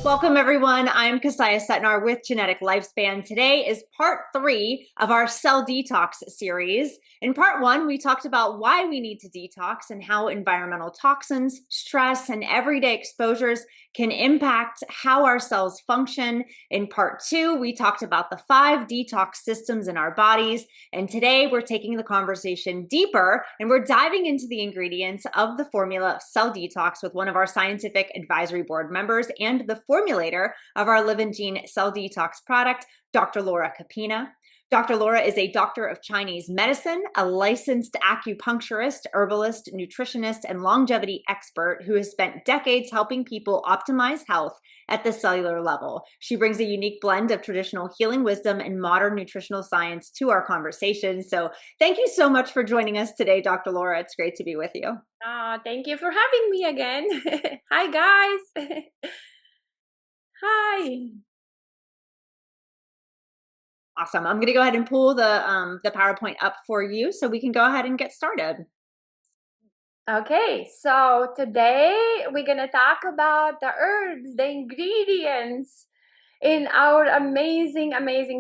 Welcome, everyone. I'm Kasaya Setnar with Genetic Lifespan. Today is part 3 of our Cell Detox series. In part 1, we talked about why we need to detox and how environmental toxins, stress, and everyday exposures can impact how our cells function. In part 2, we talked about the 5 detox systems in our bodies. And today we're taking the conversation deeper and we're diving into the ingredients of the formula of Cell Detox with one of our scientific advisory board members and the formulator of our LivinGene Cell Detox product, Dr. Laura Capina. Dr. Laura is a doctor of Chinese medicine, a licensed acupuncturist, herbalist, nutritionist, and longevity expert who has spent decades helping people optimize health at the cellular level. She brings a unique blend of traditional healing wisdom and modern nutritional science to our conversation. So thank you so much for joining us today, Dr. Laura. It's great to be with you. Thank you for having me again. Hi, guys. Hi. Awesome. I'm going to go ahead and pull the PowerPoint up for you so we can go ahead and get started. Okay, so today we're going to talk about the herbs, the ingredients in our amazing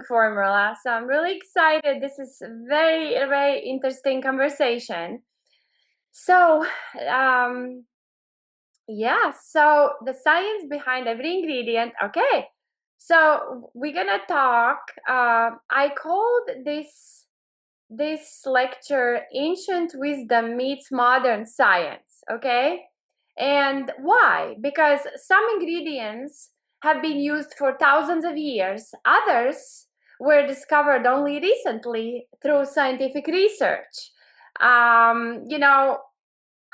formula. So I'm really excited. This is a very interesting conversation. So, yeah, so the science behind every ingredient. Okay. So we're gonna talk. I called this lecture "Ancient Wisdom Meets Modern Science." Okay, and why? Because some ingredients have been used for thousands of years. Others were discovered only recently through scientific research. A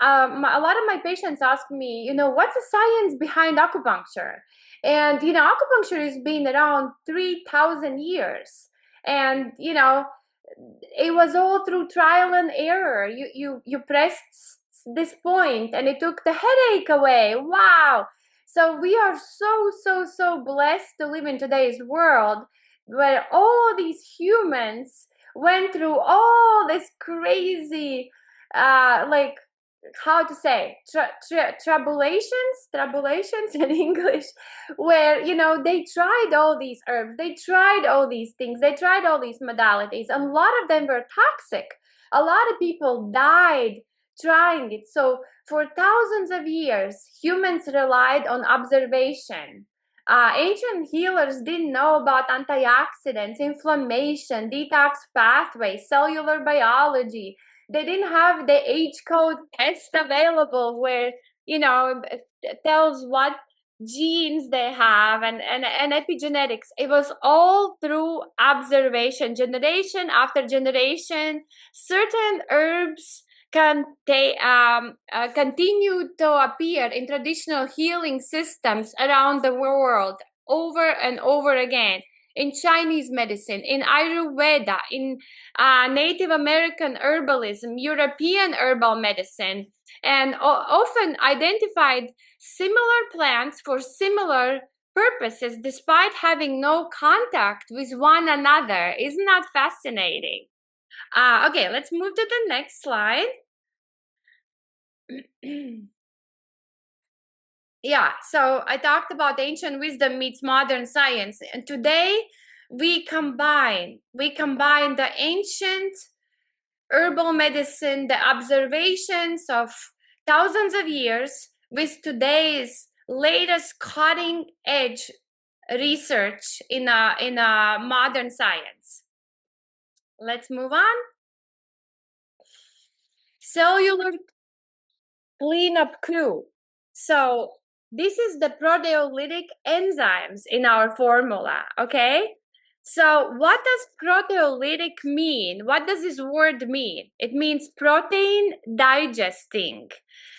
lot of my patients ask me, what's the science behind acupuncture? And, acupuncture has been around 3,000 years. And, it was all through trial and error. You pressed this point and it took the headache away. Wow. So we are so blessed to live in today's world where all these humans went through all this crazy, how to say tribulations in English, where they tried all these herbs, they tried all these things, they tried all these modalities, and a lot of them were toxic. A lot of people died trying it. So for thousands of years humans relied on observation. Ancient healers didn't know about antioxidants, inflammation, detox pathways, cellular biology. They didn't have the H code test available where tells what genes they have and epigenetics. It was all through observation, generation after generation. Certain herbs can continue to appear in traditional healing systems around the world over and over again. In Chinese medicine, in Ayurveda, in Native American herbalism, European herbal medicine, and often identified similar plants for similar purposes despite having no contact with one another. Isn't that fascinating? Okay, let's move to the next slide. Yeah, so I talked about ancient wisdom meets modern science, and today we combine the ancient herbal medicine, the observations of thousands of years, with today's latest cutting edge research in a modern science. Let's move on. Cellular cleanup crew. So this is the proteolytic enzymes in our formula, okay? So what does proteolytic mean? What does this word mean? It means protein digesting.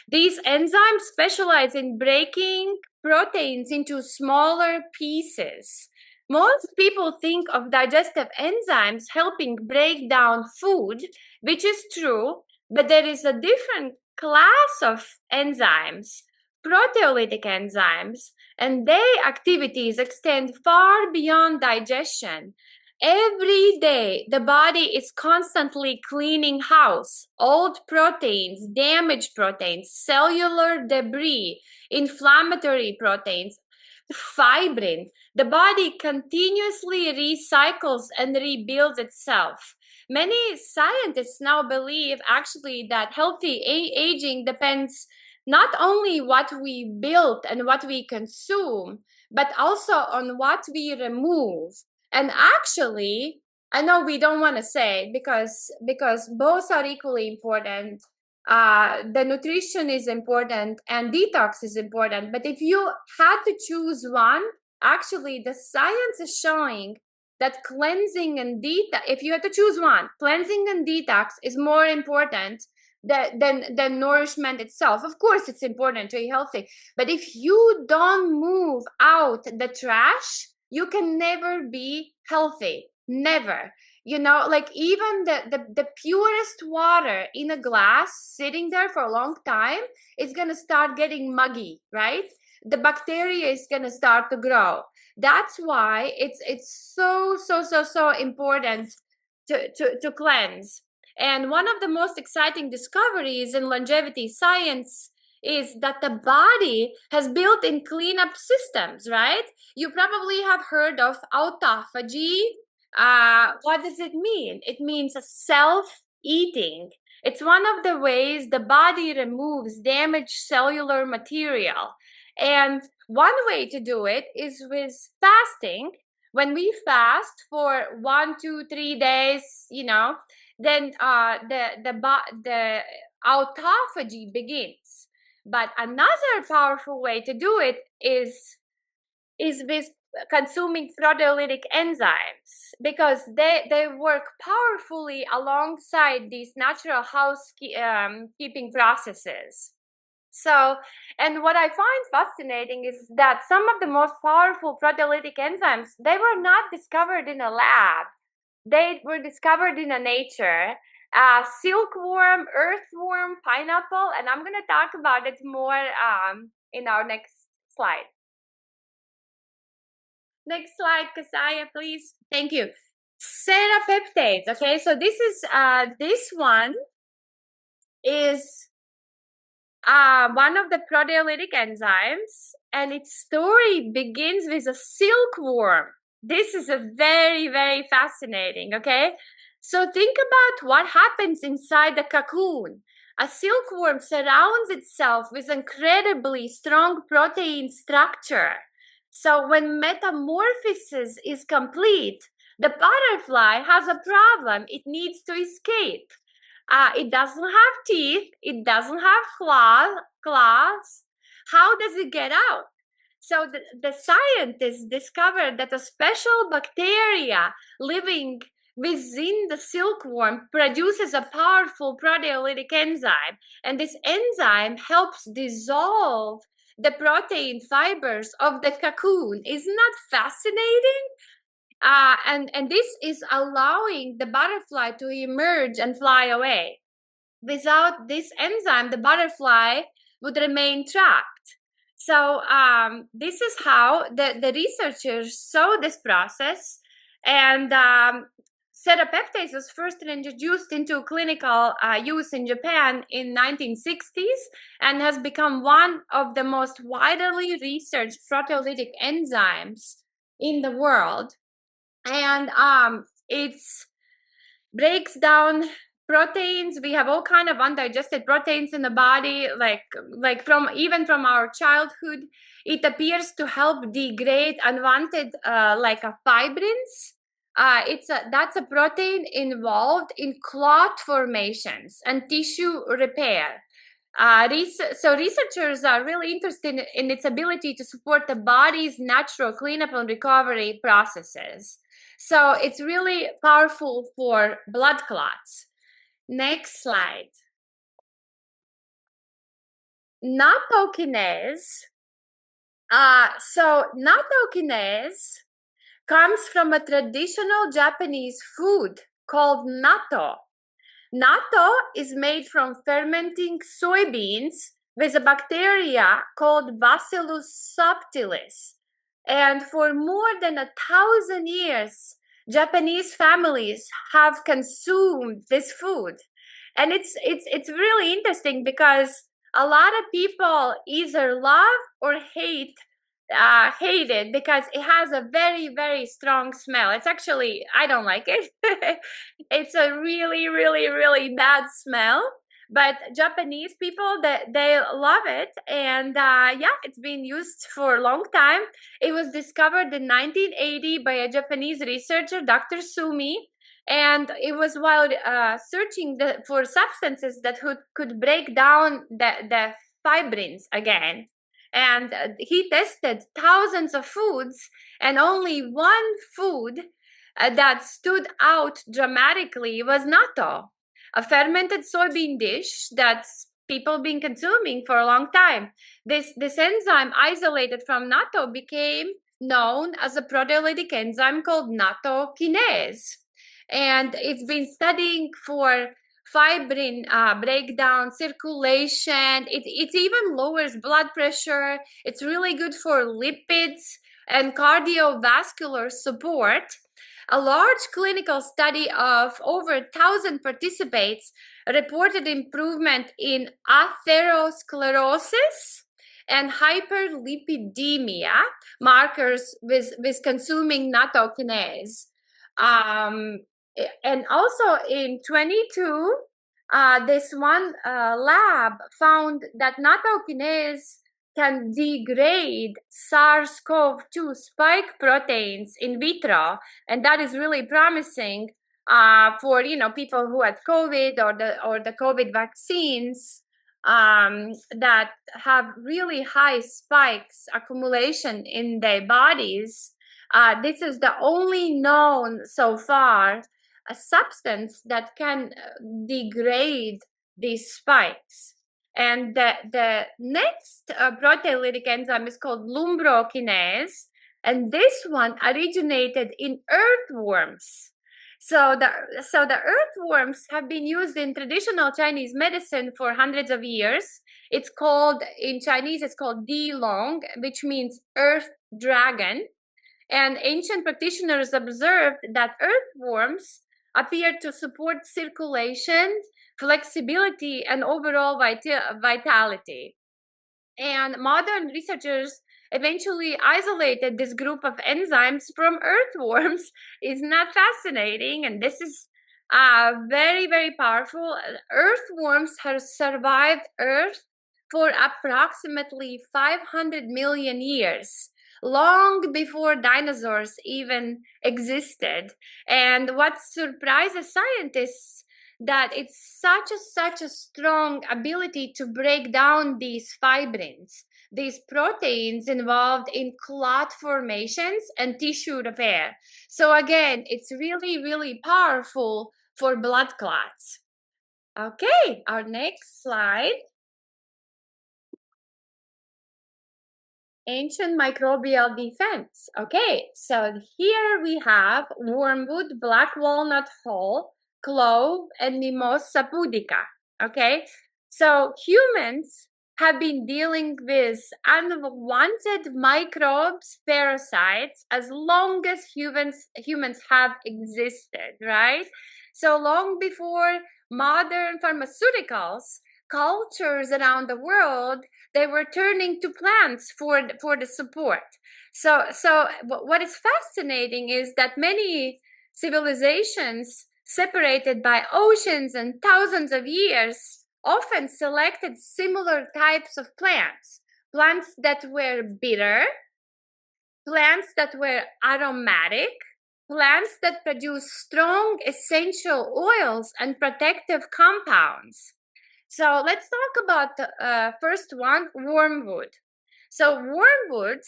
These enzymes specialize in breaking proteins into smaller pieces. Most people think of digestive enzymes helping break down food, which is true, but there is a different class of enzymes, proteolytic enzymes, and their activities extend far beyond digestion. Every day, the body is constantly cleaning house, old proteins, damaged proteins, cellular debris, inflammatory proteins, fibrin. The body continuously recycles and rebuilds itself. Many scientists now believe actually that healthy aging depends not only what we build and what we consume, but also on what we remove. And actually, I know we don't want to say because both are equally important. The nutrition is important and detox is important. But if you had to choose one, actually, the science is showing that cleansing and detox, if you had to choose one, cleansing and detox is more important than nourishment itself. Of course, it's important to be healthy. But if you don't move out the trash, you can never be healthy. Never. You know, like even the purest water in a glass sitting there for a long time, it's going to start getting muggy, right? The bacteria is going to start to grow. That's why it's so important to cleanse. And one of the most exciting discoveries in longevity science is that the body has built-in cleanup systems, right? You probably have heard of autophagy. What does it mean? It means self-eating. It's one of the ways the body removes damaged cellular material. And one way to do it is with fasting. When we fast for 1, 2, 3 days, then the autophagy begins. But another powerful way to do it is with consuming proteolytic enzymes, because they work powerfully alongside these natural housekeeping processes. So, and what I find fascinating is that some of the most powerful proteolytic enzymes, they were not discovered in a lab. They were discovered in nature. Silkworm, earthworm, pineapple, and I'm going to talk about it more in our next slide. Next slide, Kasaya, please. Thank you. Serapeptides. Okay, so this is this one is one of the proteolytic enzymes, and its story begins with a silkworm. This is a very, very fascinating. Okay, so think about what happens inside the cocoon. A silkworm surrounds itself with incredibly strong protein structure. So when metamorphosis is complete, the butterfly has a problem. It needs to escape. It doesn't have teeth. It doesn't have claws. How does it get out? So the scientists discovered that a special bacteria living within the silkworm produces a powerful proteolytic enzyme. And this enzyme helps dissolve the protein fibers of the cocoon. Isn't that fascinating? And this is allowing the butterfly to emerge and fly away. Without this enzyme, the butterfly would remain trapped. So this is how the researchers saw this process. And serapeptase was first introduced into clinical use in Japan in 1960s and has become one of the most widely researched proteolytic enzymes in the world. And it's breaks down proteins. We have all kind of undigested proteins in the body, like from our childhood. It appears to help degrade unwanted like fibrins. That's a protein involved in clot formations and tissue repair. So researchers are really interested in its ability to support the body's natural cleanup and recovery processes. So it's really powerful for blood clots. Next slide. Nattokinase. So nattokinase comes from a traditional Japanese food called natto. Natto is made from fermenting soybeans with a bacteria called Bacillus subtilis. And for more than 1,000 years, Japanese families have consumed this food. And it's really interesting because a lot of people either love or hate hate it because it has a very, very strong smell. It's actually, I don't like it. It's a really, really, really bad smell. But Japanese people, they love it. And yeah, it's been used for a long time. It was discovered in 1980 by a Japanese researcher, Dr. Sumi. And it was while searching for substances that could break down the fibrins again. And he tested thousands of foods, and only one food that stood out dramatically was natto, a fermented soybean dish that people been consuming for a long time. This enzyme isolated from natto became known as a proteolytic enzyme called natto kinase, and it's been studying for fibrin breakdown, circulation. It even lowers blood pressure. It's really good for lipids and cardiovascular support. A large clinical study of over 1,000 participants reported improvement in atherosclerosis and hyperlipidemia markers with consuming natto kinase. And also in 22, this one lab found that natto kinase can degrade SARS-CoV-2 spike proteins in vitro, and that is really promising for people who had COVID or the COVID vaccines that have really high spikes accumulation in their bodies. This is the only known so far a substance that can degrade these spikes. And the next proteolytic enzyme is called lumbrokinase, and this one originated in earthworms. So the earthworms have been used in traditional Chinese medicine for hundreds of years. It's called, in Chinese, it's called Di Long, which means earth dragon. And ancient practitioners observed that earthworms appeared to support circulation, flexibility, and overall vitality. And modern researchers eventually isolated this group of enzymes from earthworms. Isn't that fascinating? And this is very, very powerful. Earthworms have survived Earth for approximately 500 million years, long before dinosaurs even existed. And what surprises scientists that it's such a strong ability to break down these fibrins, these proteins involved in clot formations and tissue repair. So again, it's really, really powerful for blood clots. Okay, our next slide. Ancient microbial defense. Okay, so here we have wormwood, black walnut hull, clove, and Mimosa pudica. Okay, so humans have been dealing with unwanted microbes, parasites, as long as humans have existed, right? So long before modern pharmaceuticals, cultures around the world, they were turning to plants for the support. So what is fascinating is that many civilizations separated by oceans and thousands of years often selected similar types of plants that were bitter, plants that were aromatic, plants that produce strong essential oils and protective compounds. So let's talk about the first one, wormwood. So wormwood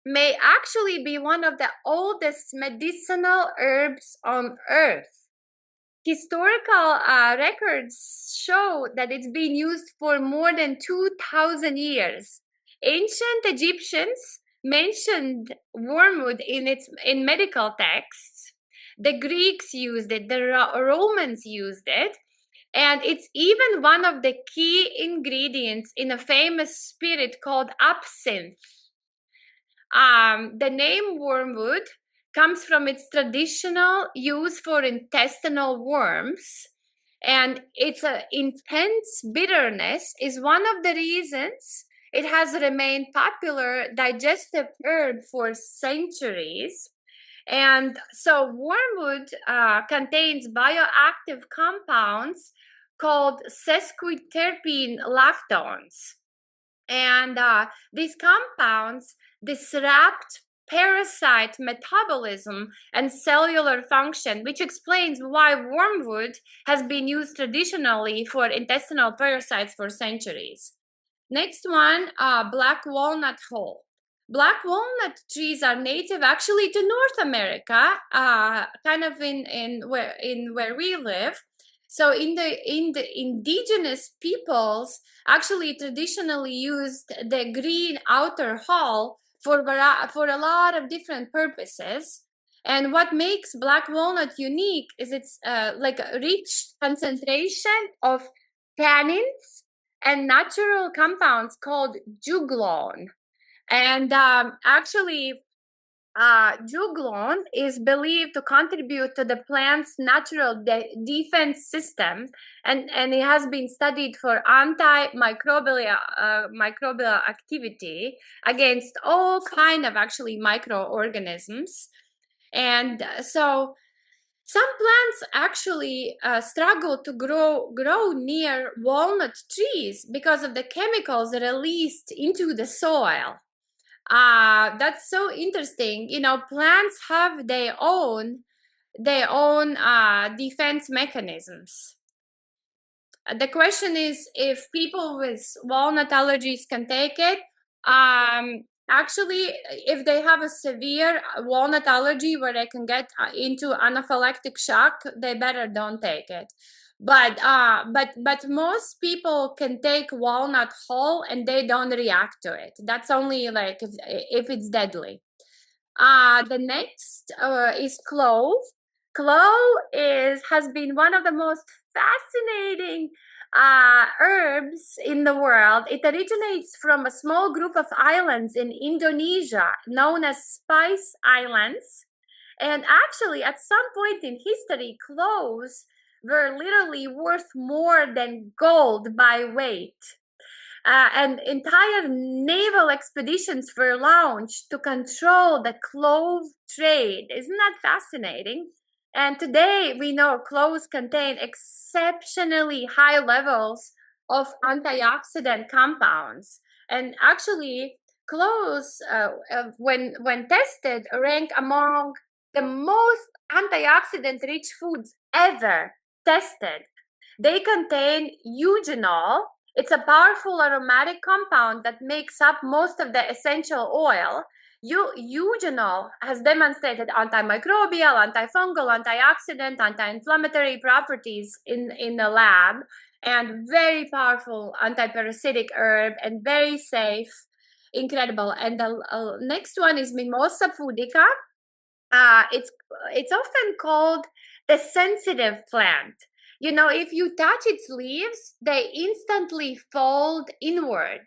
may actually be one of the oldest medicinal herbs on earth. Historical records show that it's been used for more than 2,000 years. Ancient Egyptians mentioned wormwood in medical texts. The Greeks used it, the Romans used it, and it's even one of the key ingredients in a famous spirit called absinthe. The name wormwood comes from its traditional use for intestinal worms, and its intense bitterness is one of the reasons it has remained popular digestive herb for centuries. And so wormwood contains bioactive compounds called sesquiterpene lactones. And these compounds disrupt parasite metabolism and cellular function, which explains why wormwood has been used traditionally for intestinal parasites for centuries. Next one, black walnut hull. Black walnut trees are native actually to North America, kind of in where we live. So in the indigenous peoples actually traditionally used the green outer hull for a lot of different purposes. And what makes black walnut unique is its like a rich concentration of tannins and natural compounds called juglone. And actually, juglone is believed to contribute to the plant's natural defense system, and it has been studied for antimicrobial microbial activity against all kind of actually microorganisms. And so some plants actually struggle to grow near walnut trees because of the chemicals released into the soil. That's so interesting. You know, plants have their own defense mechanisms. The question is if people with walnut allergies can take it. Actually, if they have a severe walnut allergy where they can get into anaphylactic shock, they better don't take it. But most people can take walnut whole and they don't react to it. That's only like if it's deadly. The next is clove. Clove has been one of the most fascinating herbs in the world. It originates from a small group of islands in Indonesia known as Spice Islands. And actually, at some point in history, cloves were literally worth more than gold by weight. And entire naval expeditions were launched to control the clove trade. Isn't that fascinating? And today we know cloves contain exceptionally high levels of antioxidant compounds. And actually, cloves, when tested, rank among the most antioxidant-rich foods ever tested. They contain eugenol. It's a powerful aromatic compound that makes up most of the essential oil. Eugenol has demonstrated antimicrobial, antifungal, antioxidant, anti-inflammatory properties in the lab, and very powerful antiparasitic herb and very safe. Incredible. And the next one is Mimosa pudica. It's often called the sensitive plant. You know, if you touch its leaves, they instantly fold inward,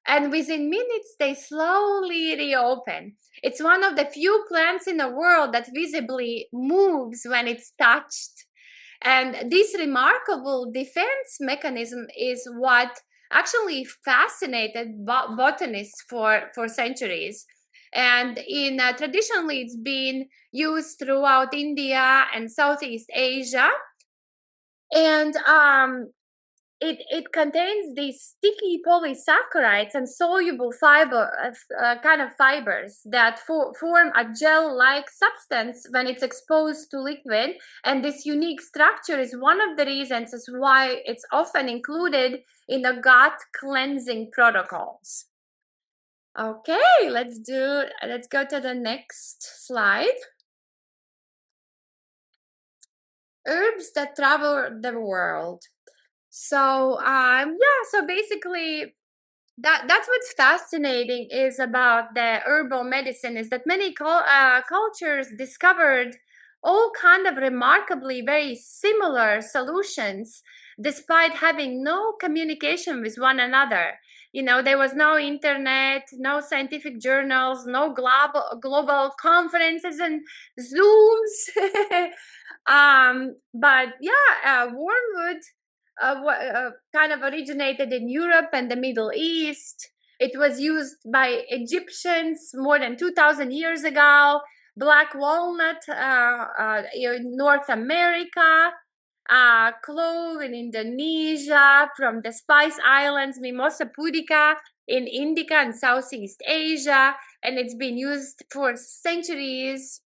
and within minutes they slowly reopen. It's one of the few plants in the world that visibly moves when it's touched. And this remarkable defense mechanism is what actually fascinated botanists for centuries. And traditionally, it's been used throughout India and Southeast Asia. And it contains these sticky polysaccharides and soluble kind of fibers that form a gel-like substance when it's exposed to liquid. And this unique structure is one of the reasons as why it's often included in the gut cleansing protocols. Okay, let's go to the next slide. Herbs that travel the world. So so basically that's what's fascinating is about the herbal medicine is that many cultures discovered all kind of remarkably very similar solutions despite having no communication with one another. You know, there was no internet, no scientific journals, no global conferences and Zooms. But yeah, wormwood kind of originated in Europe and the Middle East. It was used by Egyptians more than 2,000 years ago. Black walnut in North America, clove in Indonesia, from the Spice Islands, Mimosa pudica in Indica and Southeast Asia, and it's been used for centuries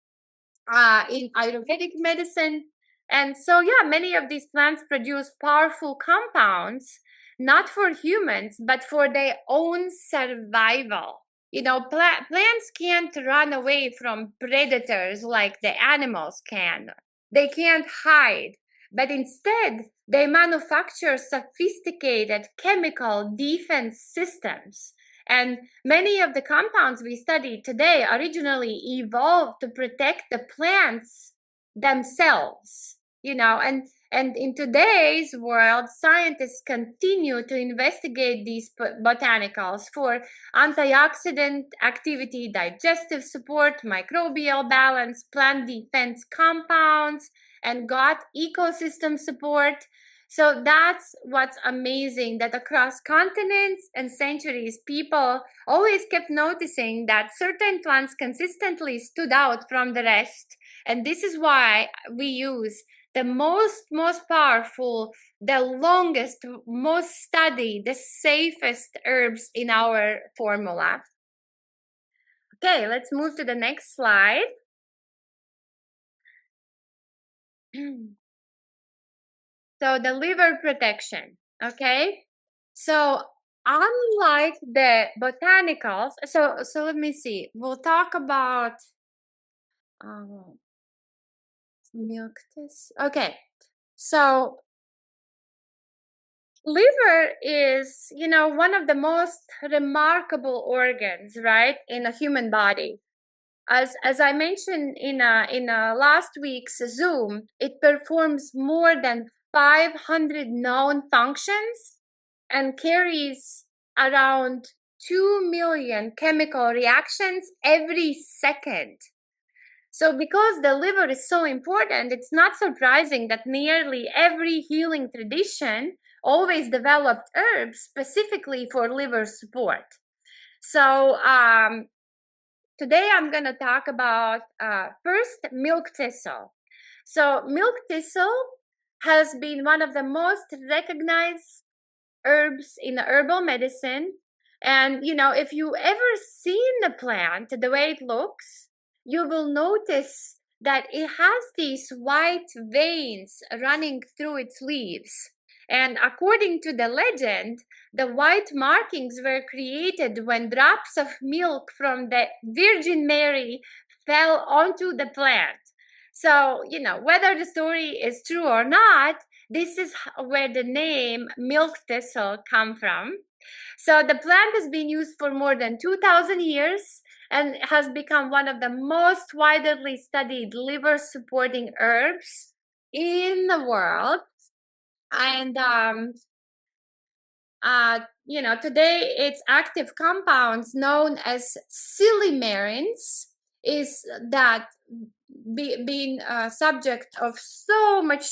in Ayurvedic medicine. And so, yeah, many of these plants produce powerful compounds, not for humans, but for their own survival. You know, plants can't run away from predators like the animals can. They can't hide, but instead, they manufacture sophisticated chemical defense systems. And many of the compounds we study today originally evolved to protect the plants themselves, you know, and in today's world, scientists continue to investigate these botanicals for antioxidant activity, digestive support, microbial balance, plant defense compounds, and gut ecosystem support. So that's what's amazing, that across continents and centuries, people always kept noticing that certain plants consistently stood out from the rest. And this is why we use the most powerful, the longest, most studied, the safest herbs in our formula. Okay, let's move to the next slide. So the liver protection, okay? So unlike the botanicals, so let me see. We'll talk about milk this. Okay, so liver is, you know, one of the most remarkable organs, right, in a human body. As I mentioned in last week's Zoom, it performs more than 500 known functions and carries around 2 million chemical reactions every second. So because the liver is so important, it's not surprising that nearly every healing tradition always developed herbs specifically for liver support. So today I'm going to talk about first milk thistle. So milk thistle has been one of the most recognized herbs in herbal medicine. And, you know, if you ever seen the plant, the way it looks, you will notice that it has these white veins running through its leaves. And according to the legend, the white markings were created when drops of milk from the Virgin Mary fell onto the plant. So, you know, whether the story is true or not, this is where the name milk thistle come from. So the plant has been used for more than 2,000 years and has become one of the most widely studied liver supporting herbs in the world. And you know, today its active compounds known as silymarines is that being subject of so much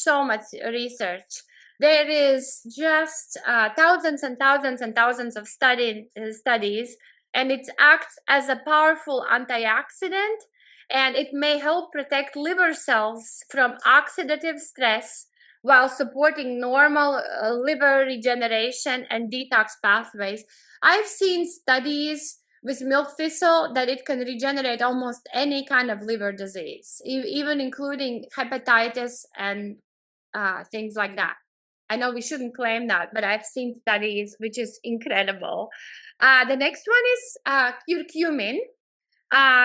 research. There is just thousands and thousands and thousands of studies, and it acts as a powerful antioxidant, and it may help protect liver cells from oxidative stress while supporting normal liver regeneration and detox pathways. I've seen studies with milk thistle that it can regenerate almost any kind of liver disease, even including hepatitis and things like that. I know we shouldn't claim that, but I've seen studies, which is incredible. The next one is curcumin.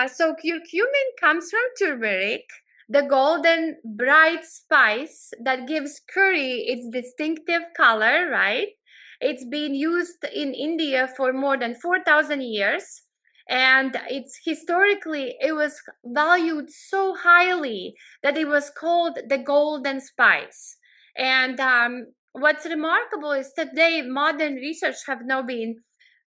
So curcumin comes from turmeric, the golden bright spice that gives curry its distinctive color, right? It's been used in India for more than 4,000 years. And it's historically, it was valued so highly that it was called the golden spice. And what's remarkable is today modern research have now been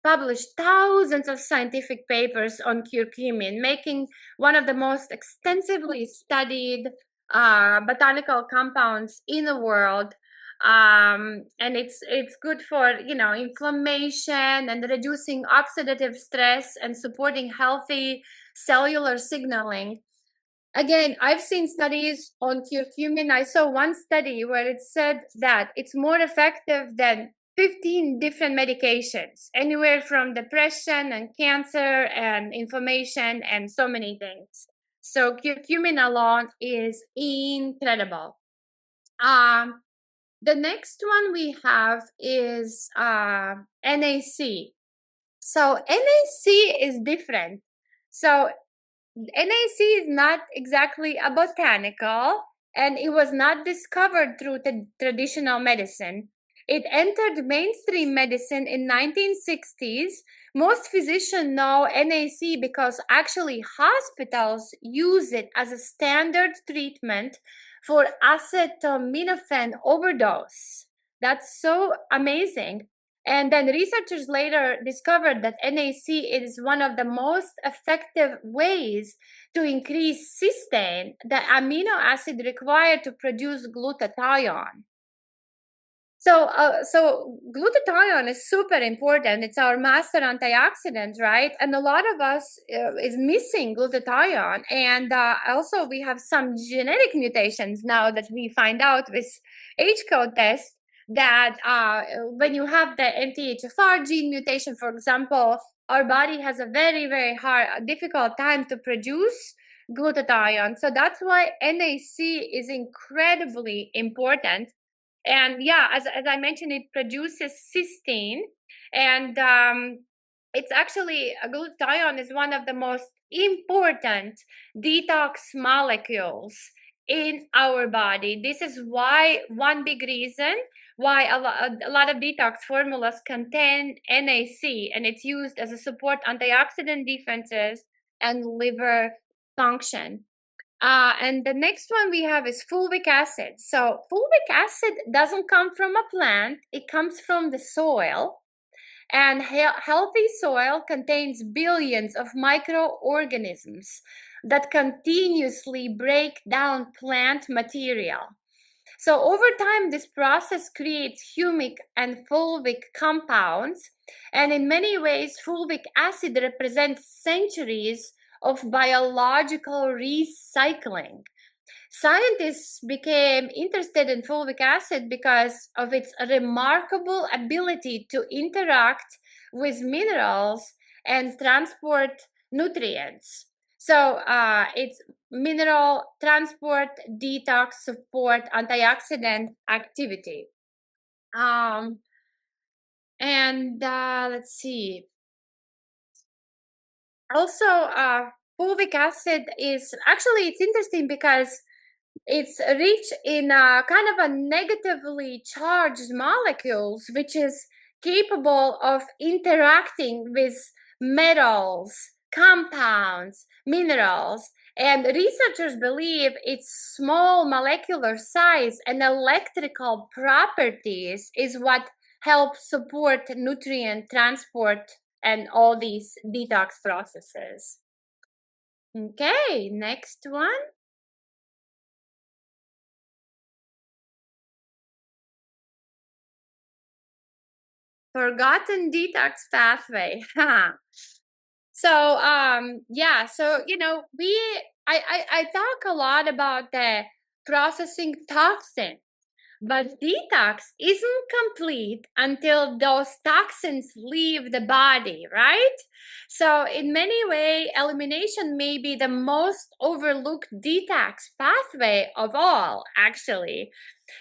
published thousands of scientific papers on curcumin, making one of the most extensively studied botanical compounds in the world. And it's good for, you know, inflammation and reducing oxidative stress and supporting healthy cellular signaling. Again, I've seen studies on curcumin. I saw one study where it said that it's more effective than 15 different medications, anywhere from depression and cancer and inflammation and so many things. So curcumin alone is incredible. The next one we have is NAC. So NAC is different. So NAC is not exactly a botanical, and it was not discovered through traditional medicine. It entered mainstream medicine in 1960s. Most physicians know NAC because actually hospitals use it as a standard treatment for acetaminophen overdose. That's so amazing. And then researchers later discovered that NAC is one of the most effective ways to increase cysteine, the amino acid required to produce glutathione. So glutathione is super important. It's our master antioxidant, right? And a lot of us is missing glutathione. And also we have some genetic mutations now that we find out with H-code test that when you have the NTHFR gene mutation, for example, our body has a very, very hard, difficult time to produce glutathione. So that's why NAC is incredibly important. And yeah, as I mentioned, it produces cysteine, and it's actually glutathione is one of the most important detox molecules in our body. This is why one big reason why a lot of detox formulas contain NAC, and it's used as a support antioxidant defenses and liver function. And the next one we have is fulvic acid. So fulvic acid doesn't come from a plant, it comes from the soil. And healthy soil contains billions of microorganisms that continuously break down plant material. So over time, this process creates humic and fulvic compounds. And in many ways, fulvic acid represents centuries of biological recycling. Scientists became interested in fulvic acid because of its remarkable ability to interact with minerals and transport nutrients. So it's mineral transport, detox, support, antioxidant activity. And let's see. Also, fulvic acid is actually, it's interesting because it's rich in kind of a negatively charged molecules, which is capable of interacting with metals, compounds, minerals. And researchers believe its small molecular size and electrical properties is what helps support nutrient transport and all these detox processes. Okay, next one. Forgotten detox pathway. So yeah, so you know, I talk a lot about the processing toxin, but detox isn't complete until those toxins leave the body, right? So in many ways, elimination may be the most overlooked detox pathway of all, actually.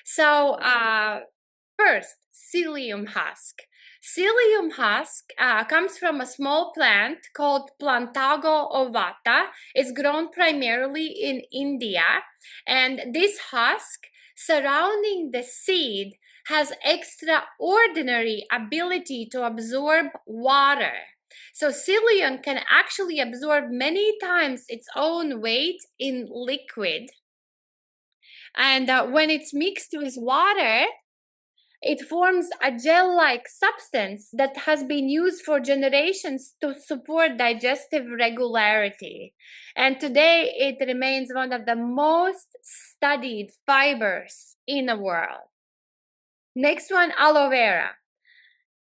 So first, psyllium husk. Psyllium husk comes from a small plant called Plantago ovata. It's grown primarily in India. And this husk surrounding the seed has extraordinary ability to absorb water. So psyllium can actually absorb many times its own weight in liquid. And when it's mixed with water, it forms a gel-like substance that has been used for generations to support digestive regularity. And today it remains one of the most studied fibers in the world. Next one, aloe vera.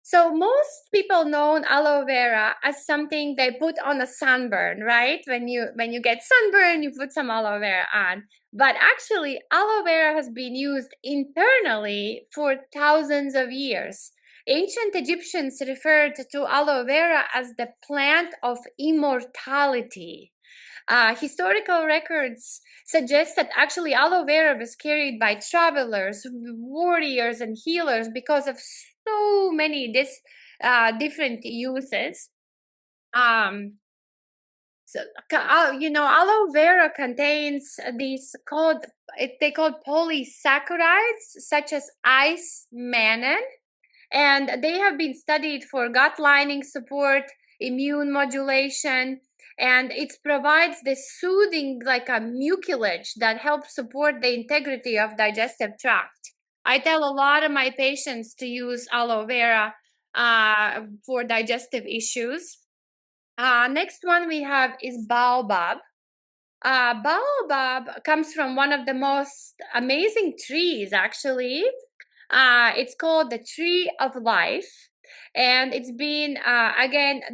So most people know aloe vera as something they put on a sunburn, right? When you get sunburn, you put some aloe vera on. But actually, aloe vera has been used internally for thousands of years. Ancient Egyptians referred to aloe vera as the plant of immortality. Historical records suggest that actually aloe vera was carried by travelers, warriors, and healers because of so many different uses. So aloe vera contains these they called polysaccharides such as ismannan, and they have been studied for gut lining support, immune modulation, and it provides this soothing, like a mucilage that helps support the integrity of digestive tract. I tell a lot of my patients to use aloe vera for digestive issues. Next one we have is baobab. Baobab comes from one of the most amazing trees, actually. It's called the tree of life, and it's been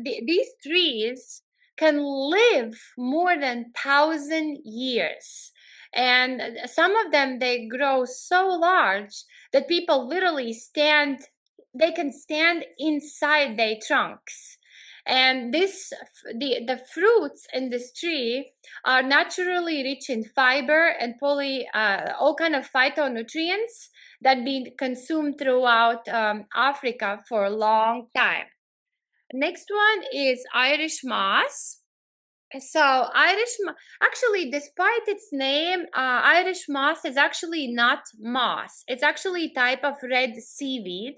these trees can live more than 1,000 years, and some of them they grow so large that people literally they can stand inside their trunks. And the fruits in this tree are naturally rich in fiber and all kind of phytonutrients that been consumed throughout Africa for a long time. Next one is Irish moss. So actually, despite its name, Irish moss is actually not moss. It's actually a type of red seaweed.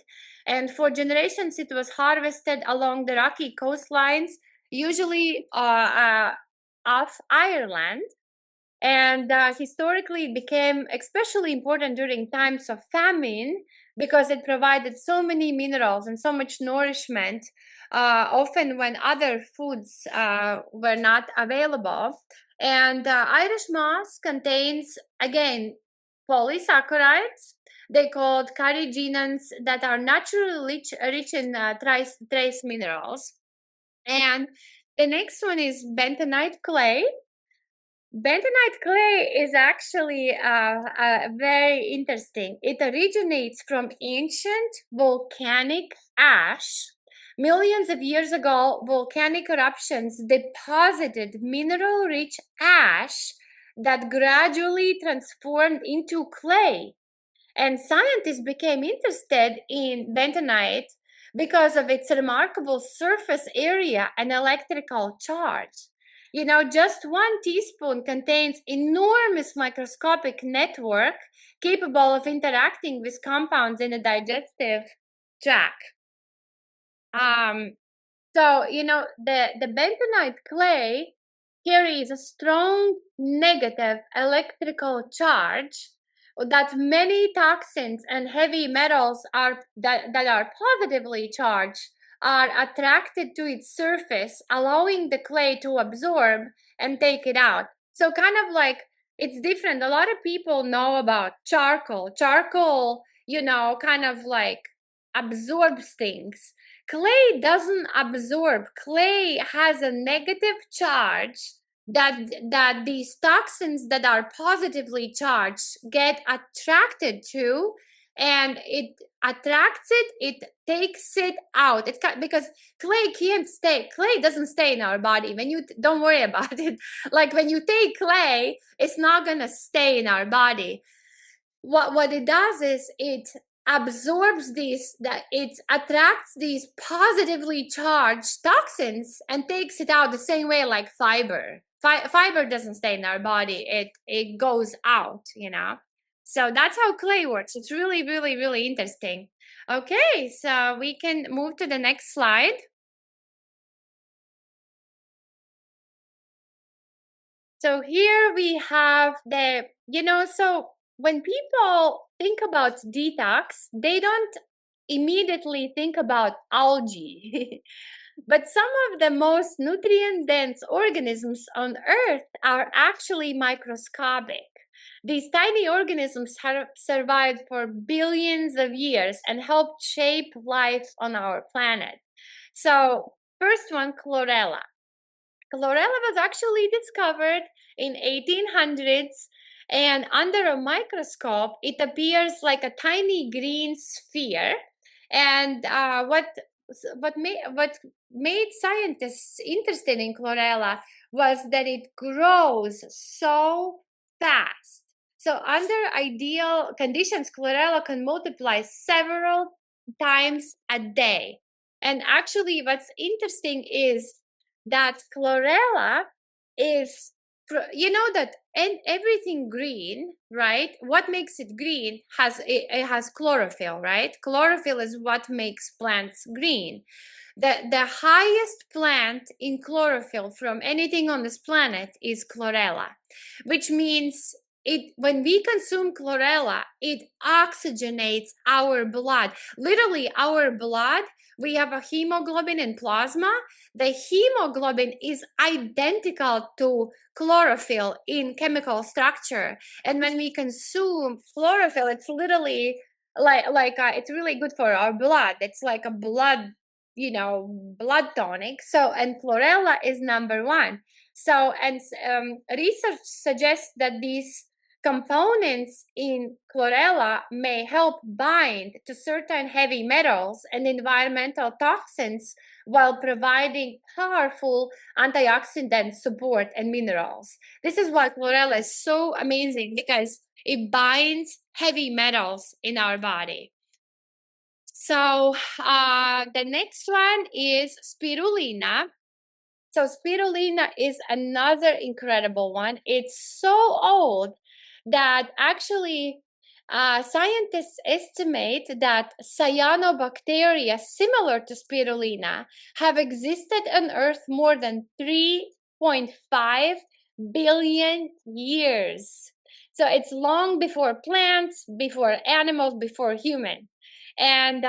And for generations, it was harvested along the rocky coastlines, usually off Ireland. And historically, it became especially important during times of famine because it provided so many minerals and so much nourishment, often when other foods were not available. And Irish moss contains, again, polysaccharides. They called carrageenans that are naturally rich in trace minerals. And the next one is bentonite clay. Bentonite clay is actually very interesting. It originates from ancient volcanic ash. Millions of years ago, volcanic eruptions deposited mineral rich ash that gradually transformed into clay. And scientists became interested in bentonite because of its remarkable surface area and electrical charge. You know, just 1 teaspoon contains enormous microscopic network capable of interacting with compounds in the digestive tract. So, you know, the bentonite clay carries a strong negative electrical charge that many toxins and heavy metals that are positively charged are attracted to its surface, allowing the clay to absorb and take it out. So kind of like it's different. A lot of people know about charcoal. Charcoal, you know, kind of like absorbs things. Clay doesn't absorb. Clay has a negative charge that these toxins that are positively charged get attracted to, and it attracts it takes it out. Because clay doesn't stay in our body. When you don't worry about it, like when you take clay, it's not gonna stay in our body. What it does is it absorbs it attracts these positively charged toxins and takes it out the same way like fiber. Fiber doesn't stay in our body, it goes out, you know. So that's how clay works. It's really, really, really interesting. Okay, so we can move to the next slide. So here we have so when people think about detox, they don't immediately think about algae. But some of the most nutrient dense organisms on Earth are actually microscopic. These tiny organisms have survived for billions of years and helped shape life on our planet. So, first one, chlorella. Chlorella was actually discovered in 1800s, and under a microscope, it appears like a tiny green sphere. And what made scientists interested in chlorella was that it grows so fast. So under ideal conditions, chlorella can multiply several times a day. And actually, what's interesting is that chlorella is, you know, that everything green, right? What makes it green it has chlorophyll, right? Chlorophyll is what makes plants green. The highest plant in chlorophyll from anything on this planet is chlorella, which means when we consume chlorella, it oxygenates our blood. Literally, our blood, we have a hemoglobin and plasma. The hemoglobin is identical to chlorophyll in chemical structure, and when we consume chlorophyll, it's literally it's really good for our blood. It's like a blood tonic. So, and chlorella is number one. So, and research suggests that these components in chlorella may help bind to certain heavy metals and environmental toxins while providing powerful antioxidant support and minerals. This is why chlorella is so amazing, because it binds heavy metals in our body. So the next one is spirulina. So spirulina is another incredible one. It's so old that actually scientists estimate that cyanobacteria similar to spirulina have existed on Earth more than 3.5 billion years. So it's long before plants, before animals, before humans. And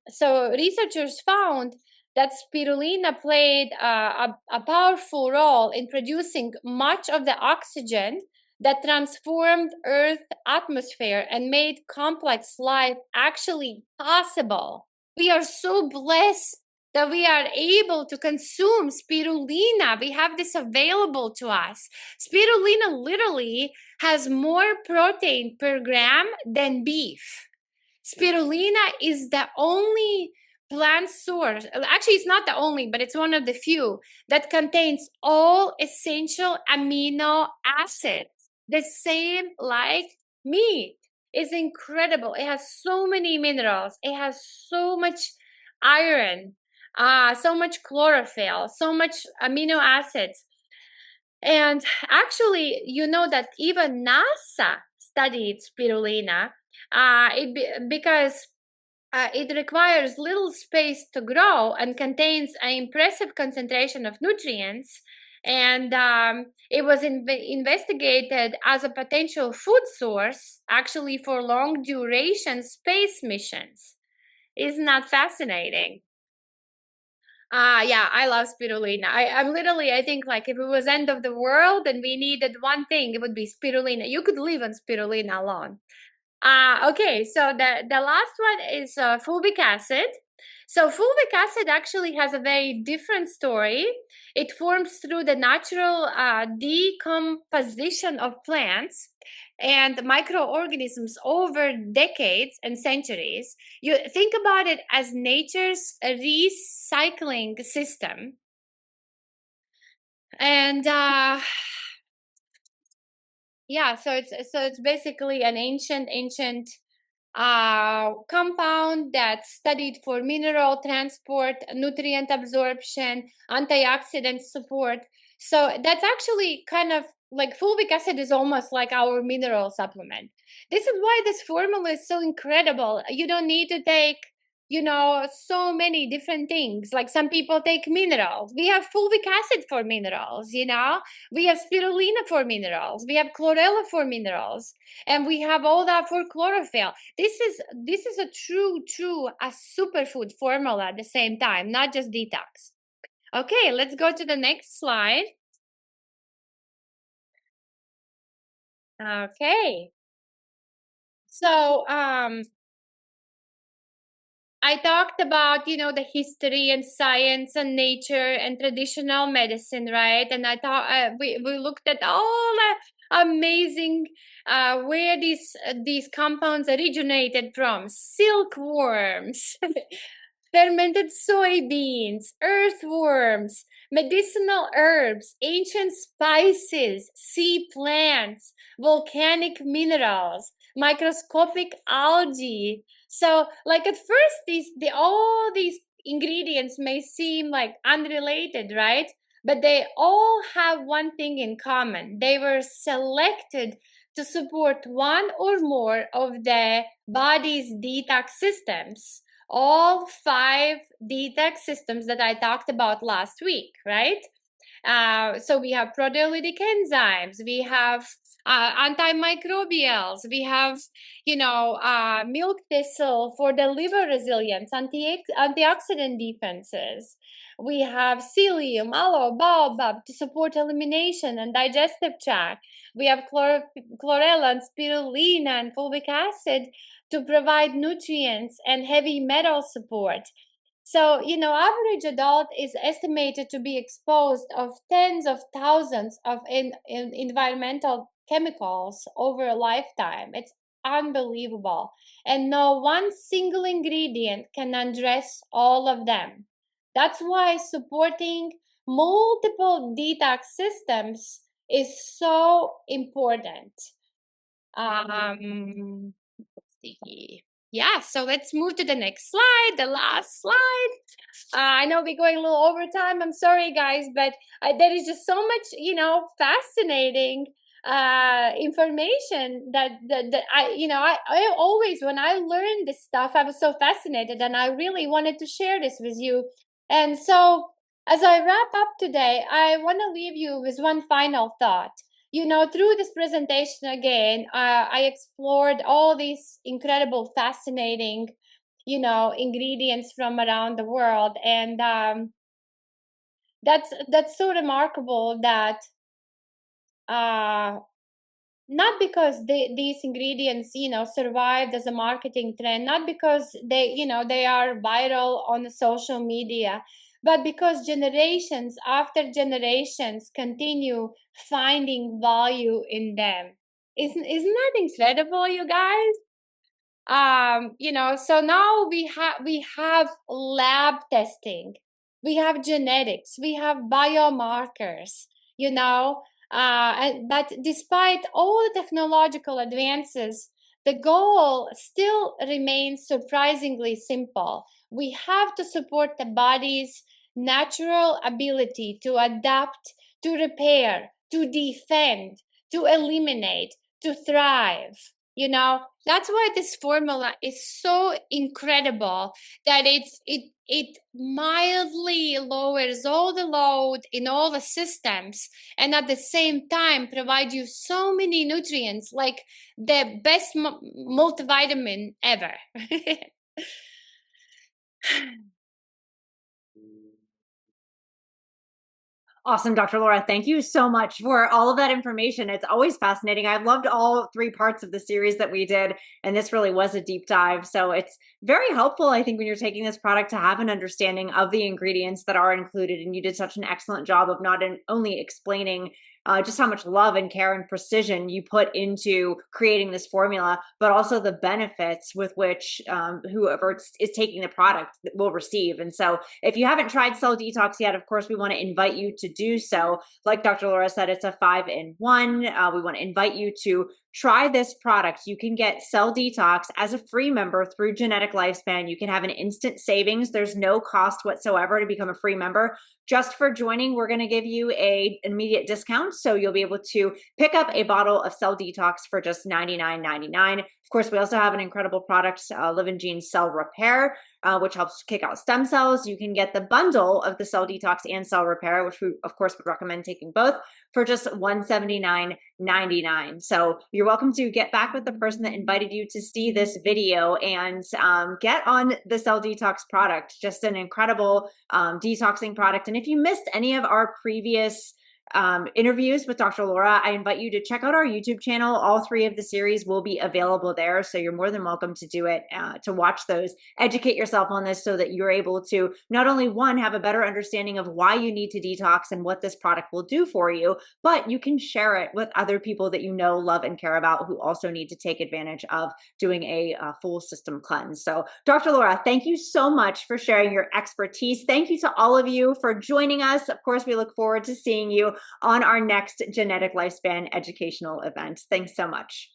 so researchers found that spirulina played a powerful role in producing much of the oxygen that transformed Earth's atmosphere and made complex life actually possible. We are so blessed that we are able to consume spirulina. We have this available to us. Spirulina literally has more protein per gram than beef. Spirulina is the only plant source, actually it's not the only, but it's one of the few that contains all essential amino acids, the same like meat. It's incredible. It has so many minerals. It has so much iron, so much chlorophyll, so much amino acids. And actually, you know that even NASA studied spirulina because it requires little space to grow and contains an impressive concentration of nutrients. And it was investigated as a potential food source, actually, for long duration space missions. Isn't that fascinating? Yeah, I love spirulina. I think like if it was end of the world and we needed one thing, it would be spirulina. You could live on spirulina alone. Okay, so the last one is fulvic acid. So fulvic acid actually has a very different story. It forms through the natural decomposition of plants and microorganisms over decades and centuries. You think about it as nature's recycling system. And yeah, so it's basically an ancient compound that's studied for mineral transport, nutrient absorption, antioxidant support. So that's actually kind of like fulvic acid is almost like our mineral supplement. This is why this formula is so incredible. You don't need to take so many different things. Like some people take minerals. We have fulvic acid for minerals, we have spirulina for minerals, we have chlorella for minerals, and we have all that for chlorophyll. This is a true a superfood formula at the same time, not just detox. Okay, let's go to the next slide. Okay. So, I talked about, the history and science and nature and traditional medicine, right? And I thought we looked at all the amazing where these compounds originated from: silkworms, fermented soybeans, earthworms, medicinal herbs, ancient spices, sea plants, volcanic minerals, microscopic algae. So, like at first, all these ingredients may seem like unrelated, right? But they all have one thing in common. They were selected to support one or more of the body's detox systems, all 5 detox systems that I talked about last week, right? So we have proteolytic enzymes, we have antimicrobials, we have, milk thistle for the liver resilience, antioxidant defenses. We have psyllium, aloe, baobab to support elimination and digestive tract. We have chlorella and spirulina and fulvic acid to provide nutrients and heavy metal support. So, average adult is estimated to be exposed of tens of thousands of environmental chemicals over a lifetime. It's unbelievable. And no one single ingredient can address all of them. That's why supporting multiple detox systems is so important. Let's see. Yeah, so let's move to the next slide, the last slide. I know we're going a little over time. I'm sorry, guys, but there is just so much, fascinating information that I always, when I learned this stuff, I was so fascinated, and I really wanted to share this with you. And so, as I wrap up today, I want to leave you with one final thought. Through this presentation again, I explored all these incredible, fascinating, ingredients from around the world, and that's so remarkable that not because these ingredients, survived as a marketing trend, not because they are viral on the social media, but because generations after generations continue finding value in them. Isn't that incredible, you guys? So now we have lab testing, we have genetics, we have biomarkers, but despite all the technological advances, the goal still remains surprisingly simple. We have to support the body's natural ability to adapt, to repair, to defend, to eliminate, to thrive. That's why this formula is so incredible, that it mildly lowers all the load in all the systems, and at the same time provide you so many nutrients, like the best multivitamin ever. Awesome, Dr. Laura. Thank you so much for all of that information. It's always fascinating. I've loved all 3 parts of the series that we did, and this really was a deep dive. So it's very helpful, I think, when you're taking this product to have an understanding of the ingredients that are included. And you did such an excellent job of not only explaining just how much love and care and precision you put into creating this formula, but also the benefits with which whoever is taking the product will receive. And so if you haven't tried Cell Detox yet, of course, we want to invite you to do so. Like Dr. Laura said, it's a 5-in-1. We want to invite you to try this product. You can get Cell Detox as a free member through Genetic Lifespan. You can have an instant savings. There's no cost whatsoever to become a free member. Just for joining, we're going to give you an immediate discount. So you'll be able to pick up a bottle of Cell Detox for just $99.99. Of course, we also have an incredible product, LivinGene Cell Repair, which helps kick out stem cells. You can get the bundle of the Cell Detox and Cell Repair, which we, of course, would recommend taking both, for just $179.99. So you're welcome to get back with the person that invited you to see this video and get on the Cell Detox product. Just an incredible detoxing product. And if you missed any of our previous interviews with Dr. Laura, I invite you to check out our YouTube channel. All 3 of the series will be available there, so you're more than welcome to do it, to watch those, educate yourself on this so that you're able to not only, one, have a better understanding of why you need to detox and what this product will do for you, but you can share it with other people that you know, love, and care about who also need to take advantage of doing a full system cleanse. So Dr. Laura, thank you so much for sharing your expertise. Thank you to all of you for joining us. Of course, we look forward to seeing you on our next Genetic Lifespan educational event. Thanks so much.